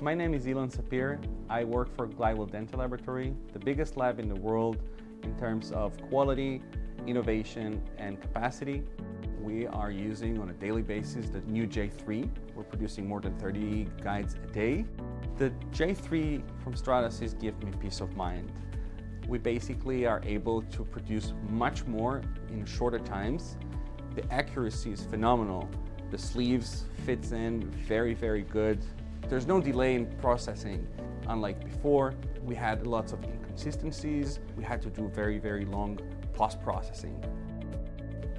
My name is Ilan Sapir. I work for Glidewell Dental Laboratory, the biggest lab in the world in terms of quality, innovation, and capacity. We are using on a daily basis the new J3. We're producing more than 30 guides a day. The J3 from Stratasys gives me peace of mind. We basically are able to produce much more in shorter times. The accuracy is phenomenal. The sleeves fits in very, very good. There's no delay in processing. Unlike before, we had lots of inconsistencies. We had to do very, very long post-processing.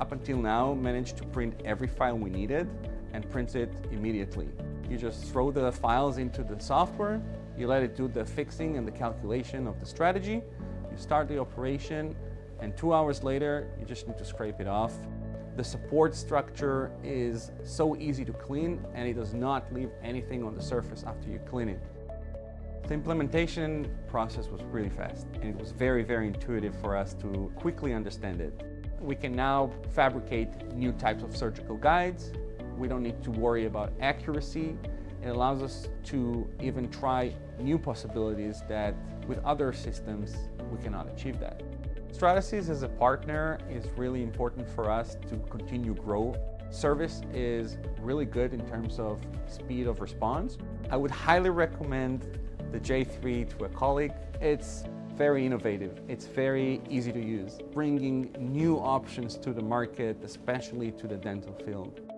Up until now, managed to print every file we needed and print it immediately. You just throw the files into the software, you let it do the fixing and the calculation of the strategy, you start the operation, and 2 hours later, you just need to scrape it off. The support structure is so easy to clean, and it does not leave anything on the surface after you clean it. The implementation process was really fast, and it was very, very intuitive for us to quickly understand it. We can now fabricate new types of surgical guides. We don't need to worry about accuracy. It allows us to even try new possibilities that with other systems, we cannot achieve that. Stratasys as a partner is really important for us to continue grow. Service is really good in terms of speed of response. I would highly recommend the J3 to a colleague. It's very innovative. It's very easy to use, bringing new options to the market, especially to the dental field.